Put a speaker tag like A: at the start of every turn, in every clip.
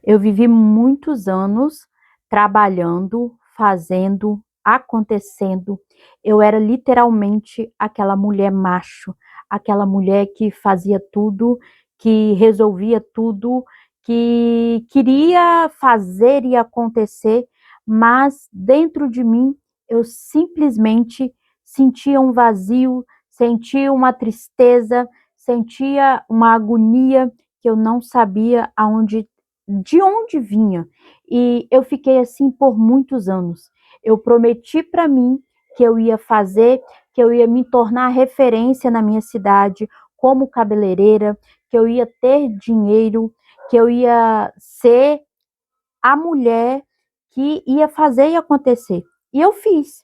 A: Eu vivi muitos anos trabalhando, fazendo, acontecendo. Eu era literalmente aquela mulher macho, aquela mulher que fazia tudo, que resolvia tudo, que queria fazer e acontecer, mas dentro de mim eu simplesmente sentia um vazio, sentia uma tristeza, sentia uma agonia que eu não sabia de onde vinha. E eu fiquei assim por muitos anos. Eu prometi para mim que eu ia fazer, que eu ia me tornar referência na minha cidade como cabeleireira, que eu ia ter dinheiro, que eu ia ser a mulher que ia fazer e acontecer. E eu fiz.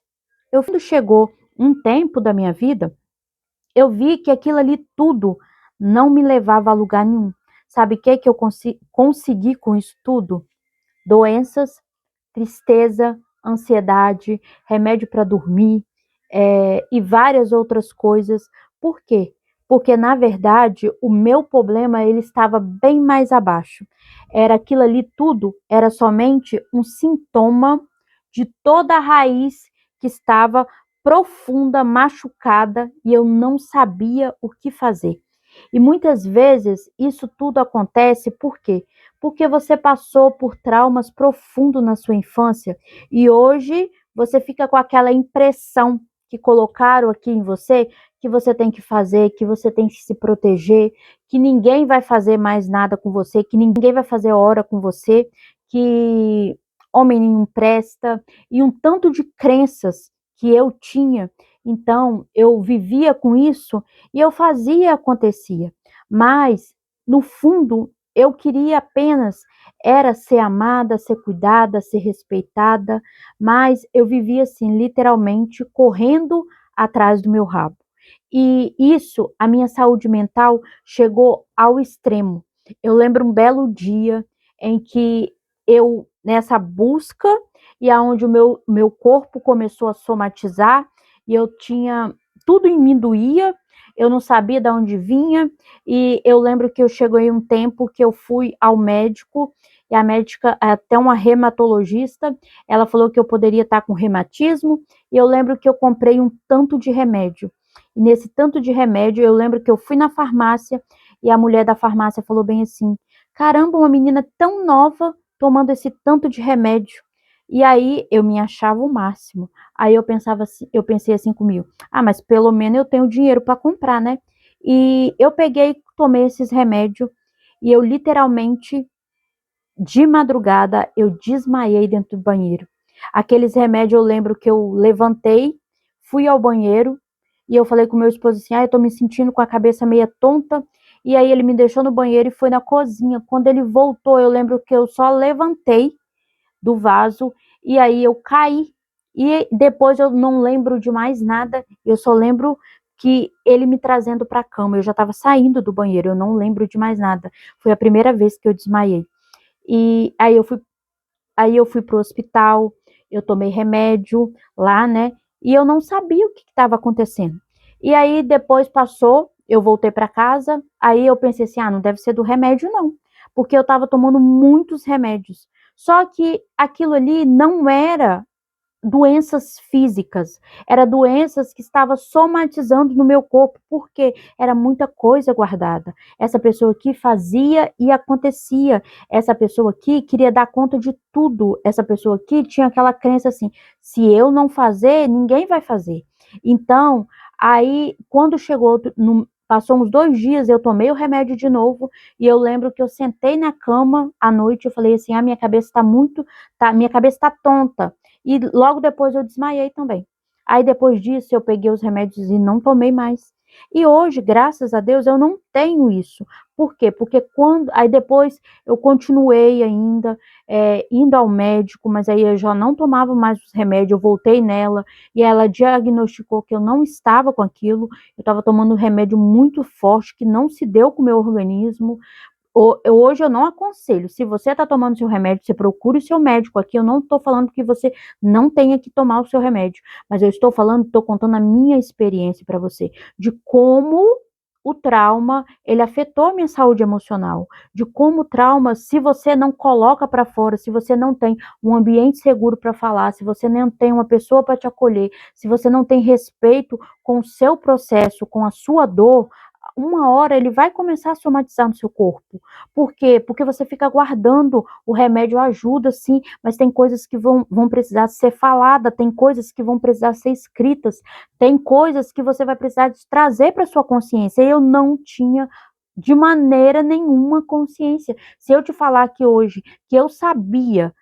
A: Quando chegou um tempo da minha vida, eu vi que aquilo ali tudo não me levava a lugar nenhum. Sabe o que que eu consegui com isso tudo? Doenças, tristeza, ansiedade, remédio para dormir, e várias outras coisas. Por quê? Porque, na verdade, o meu problema ele estava bem mais abaixo. Era aquilo ali tudo, era somente um sintoma de toda a raiz que estava profunda, machucada, e eu não sabia o que fazer. E muitas vezes isso tudo acontece por quê? Porque você passou por traumas profundos na sua infância e hoje você fica com aquela impressão que colocaram aqui em você que você tem que fazer, que você tem que se proteger, que ninguém vai fazer mais nada com você, que ninguém vai fazer hora com você, que homem nenhum presta e um tanto de crenças que eu tinha. Então, eu vivia com isso e eu fazia, acontecia. Mas, no fundo, eu queria apenas era ser amada, ser cuidada, ser respeitada, mas eu vivia assim, literalmente correndo atrás do meu rabo. E isso, a minha saúde mental chegou ao extremo. Eu lembro um belo dia em que eu, nessa busca, e aonde o meu corpo começou a somatizar, e eu tinha, tudo em mim doía, eu não sabia de onde vinha, e eu lembro que eu cheguei um tempo que eu fui ao médico, e a médica, até uma reumatologista, ela falou que eu poderia estar com reumatismo, e eu lembro que eu comprei um tanto de remédio. E nesse tanto de remédio, eu lembro que eu fui na farmácia, e a mulher da farmácia falou bem assim, caramba, uma menina tão nova tomando esse tanto de remédio. E aí eu me achava o máximo. Aí eu pensava assim, eu pensei assim comigo, mas pelo menos eu tenho dinheiro para comprar, né? E eu peguei, tomei esses remédios e eu literalmente de madrugada eu desmaiei dentro do banheiro. Aqueles remédios eu lembro que eu levantei, fui ao banheiro e eu falei com meu esposo assim, eu tô me sentindo com a cabeça meia tonta. E aí ele me deixou no banheiro e foi na cozinha. Quando ele voltou, eu lembro que eu só levantei do vaso e aí eu caí. E depois eu não lembro de mais nada, eu só lembro que ele me trazendo para a cama. Eu já estava saindo do banheiro, eu não lembro de mais nada. Foi a primeira vez que eu desmaiei. E aí eu fui pro hospital, eu tomei remédio lá, né? E eu não sabia o que estava acontecendo. E aí depois passou, eu voltei para casa, aí eu pensei assim, não deve ser do remédio não, porque eu estava tomando muitos remédios. Só que aquilo ali não era doenças físicas, era doenças que estavam somatizando no meu corpo, porque era muita coisa guardada. Essa pessoa aqui fazia e acontecia. Essa pessoa aqui queria dar conta de tudo. Essa pessoa aqui tinha aquela crença assim: se eu não fazer, ninguém vai fazer. Então, aí, quando chegou, passou uns 2 dias, eu tomei o remédio de novo e eu lembro que eu sentei na cama à noite, eu falei assim: minha cabeça está minha cabeça está tonta. E logo depois eu desmaiei também. Aí depois disso eu peguei os remédios e não tomei mais. E hoje, graças a Deus, eu não tenho isso. Por quê? Porque aí depois eu continuei ainda indo ao médico, mas aí eu já não tomava mais os remédios, eu voltei nela e ela diagnosticou que eu não estava com aquilo, eu estava tomando um remédio muito forte que não se deu com o meu organismo. Hoje eu não aconselho. Se você está tomando seu remédio, você procure o seu médico. Aqui eu não estou falando que você não tenha que tomar o seu remédio, mas eu estou falando, estou contando a minha experiência para você de como o trauma, ele afetou a minha saúde emocional, de como o trauma, se você não coloca para fora, se você não tem um ambiente seguro para falar, se você não tem uma pessoa para te acolher, se você não tem respeito com o seu processo, com a sua dor, uma hora ele vai começar a somatizar no seu corpo. Por quê? Porque você fica guardando, o remédio ajuda sim, mas tem coisas que vão precisar ser faladas, tem coisas que vão precisar ser escritas, tem coisas que você vai precisar trazer para sua consciência. Eu não tinha de maneira nenhuma consciência. Se eu te falar que hoje, que eu sabia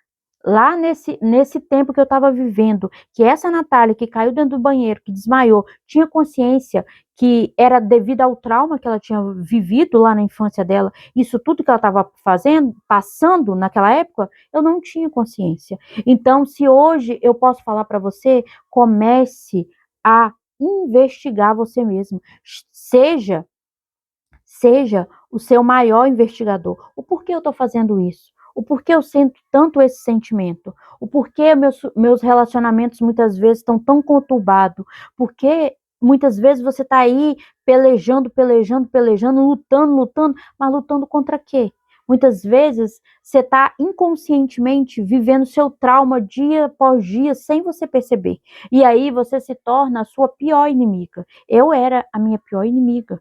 A: lá nesse tempo que eu estava vivendo, que essa Natália que caiu dentro do banheiro, que desmaiou, tinha consciência que era devido ao trauma que ela tinha vivido lá na infância dela, isso tudo que ela estava fazendo, passando naquela época, eu não tinha consciência. Então, se hoje eu posso falar para você, comece a investigar você mesmo. Seja Seja o seu maior investigador. O porquê eu estou fazendo isso? O porquê eu sinto tanto esse sentimento? O porquê meus relacionamentos muitas vezes estão tão conturbados? Porque muitas vezes você está aí pelejando, pelejando, pelejando, lutando, lutando, mas lutando contra quê? Muitas vezes você está inconscientemente vivendo seu trauma dia após dia sem você perceber. E aí você se torna a sua pior inimiga. Eu era a minha pior inimiga.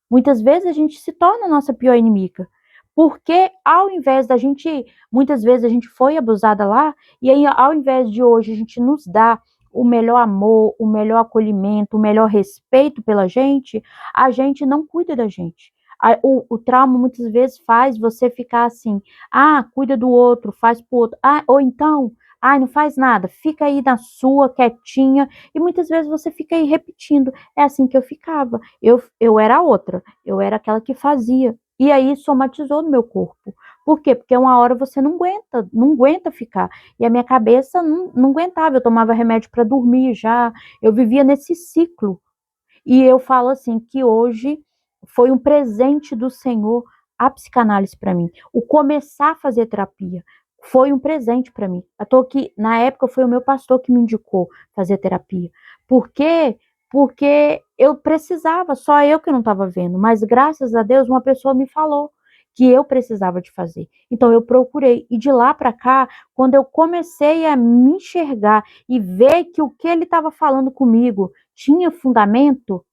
A: Muitas vezes a gente se torna a nossa pior inimiga. Porque ao invés da gente, muitas vezes a gente foi abusada lá, e aí ao invés de hoje a gente nos dar o melhor amor, o melhor acolhimento, o melhor respeito pela gente, a gente não cuida da gente. O trauma muitas vezes faz você ficar assim, cuida do outro, faz pro outro, ou então, não faz nada, fica aí na sua, quietinha, e muitas vezes você fica aí repetindo, é assim que eu ficava, eu era outra, eu era aquela que fazia, e aí somatizou no meu corpo. Por quê? Porque uma hora você não aguenta ficar. E a minha cabeça não aguentava, eu tomava remédio para dormir já, eu vivia nesse ciclo. E eu falo assim que hoje foi um presente do Senhor a psicanálise para mim. O começar a fazer terapia foi um presente para mim. Eu tô aqui, na época foi o meu pastor que me indicou fazer terapia. Por quê? Porque eu precisava, só eu que não estava vendo, mas graças a Deus uma pessoa me falou que eu precisava de fazer. Então eu procurei e de lá para cá, quando eu comecei a me enxergar e ver que o que ele estava falando comigo tinha fundamento,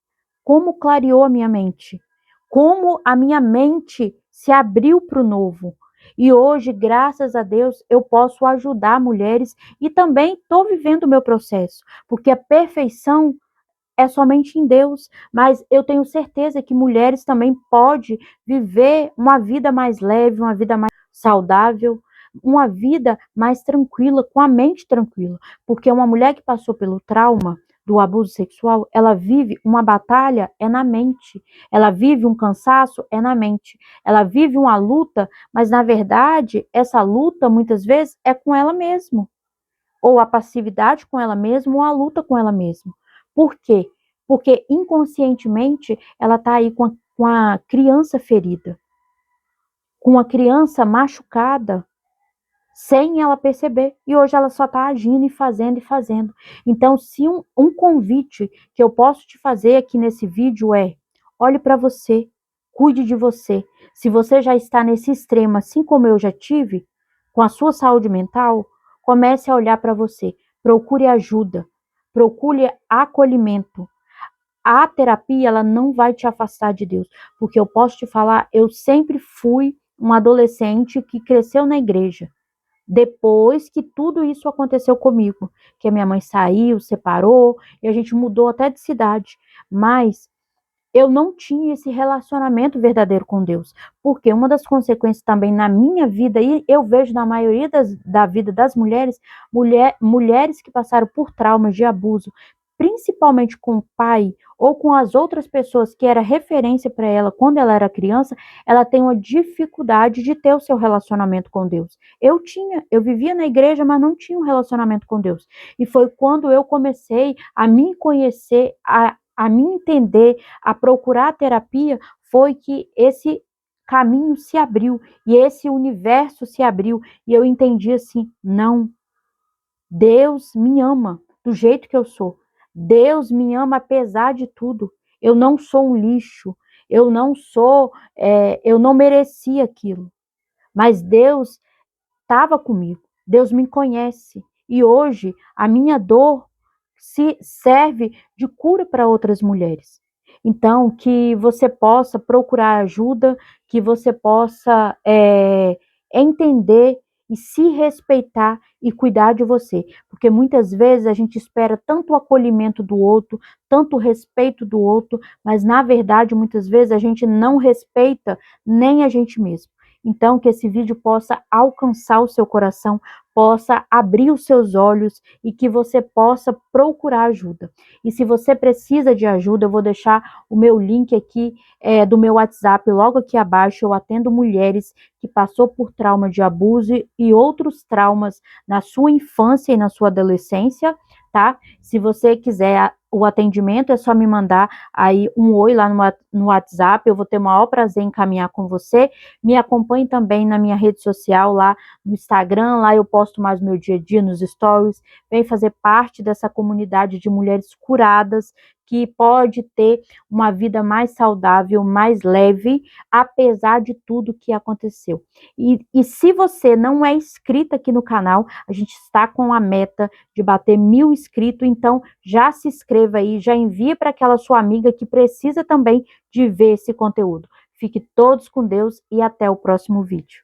A: como clareou a minha mente, como a minha mente se abriu para o novo. E hoje, graças a Deus, eu posso ajudar mulheres e também estou vivendo o meu processo, porque a perfeição é somente em Deus, mas eu tenho certeza que mulheres também podem viver uma vida mais leve, uma vida mais saudável, uma vida mais tranquila, com a mente tranquila, porque uma mulher que passou pelo trauma do abuso sexual, ela vive uma batalha é na mente, ela vive um cansaço é na mente, ela vive uma luta, mas na verdade essa luta muitas vezes é com ela mesma, ou a passividade com ela mesma, ou a luta com ela mesma. Por quê? Porque inconscientemente ela está aí com a criança ferida, com a criança machucada, sem ela perceber. E hoje ela só está agindo e fazendo e fazendo. Então, se um convite que eu posso te fazer aqui nesse vídeo é: olhe para você, cuide de você. Se você já está nesse extremo, assim como eu já tive, com a sua saúde mental, comece a olhar para você. Procure ajuda, procure acolhimento. A terapia, ela não vai te afastar de Deus, porque eu posso te falar, eu sempre fui um adolescente que cresceu na igreja. Depois que tudo isso aconteceu comigo, que a minha mãe saiu, separou, e a gente mudou até de cidade, mas eu não tinha esse relacionamento verdadeiro com Deus, porque uma das consequências também na minha vida, e eu vejo na maioria da vida das mulheres, mulheres que passaram por traumas de abuso, principalmente com o pai ou com as outras pessoas que era referência para ela quando ela era criança, ela tem uma dificuldade de ter o seu relacionamento com Deus. Eu vivia na igreja, mas não tinha um relacionamento com Deus. E foi quando eu comecei a me conhecer, a me entender, a procurar a terapia, foi que esse caminho se abriu e esse universo se abriu e eu entendi assim, não, Deus me ama do jeito que eu sou. Deus me ama apesar de tudo. Eu não sou um lixo. eu não sou, eu não merecia aquilo, mas Deus estava comigo, Deus me conhece, e hoje a minha dor se serve de cura para outras mulheres. Então, que você possa procurar ajuda, que você possa entender e se respeitar e cuidar de você. Porque muitas vezes a gente espera tanto o acolhimento do outro, tanto o respeito do outro, mas na verdade muitas vezes a gente não respeita nem a gente mesmo. Então, que esse vídeo possa alcançar o seu coração, possa abrir os seus olhos e que você possa procurar ajuda. E se você precisa de ajuda, eu vou deixar o meu link aqui do meu WhatsApp logo aqui abaixo. Eu atendo mulheres que passou por trauma de abuso e outros traumas na sua infância e na sua adolescência, tá? Se você quiser o atendimento, é só me mandar aí um oi lá no WhatsApp, eu vou ter o maior prazer em caminhar com você. Me acompanhe também na minha rede social lá no Instagram, lá eu posto mais meu dia a dia nos stories. Vem fazer parte dessa comunidade de mulheres curadas que pode ter uma vida mais saudável, mais leve, apesar de tudo que aconteceu. E se você não é inscrita aqui no canal, a gente está com a meta de bater 1000 inscritos, então já se inscreva aí, já envia para aquela sua amiga que precisa também de ver esse conteúdo. Fique todos com Deus e até o próximo vídeo.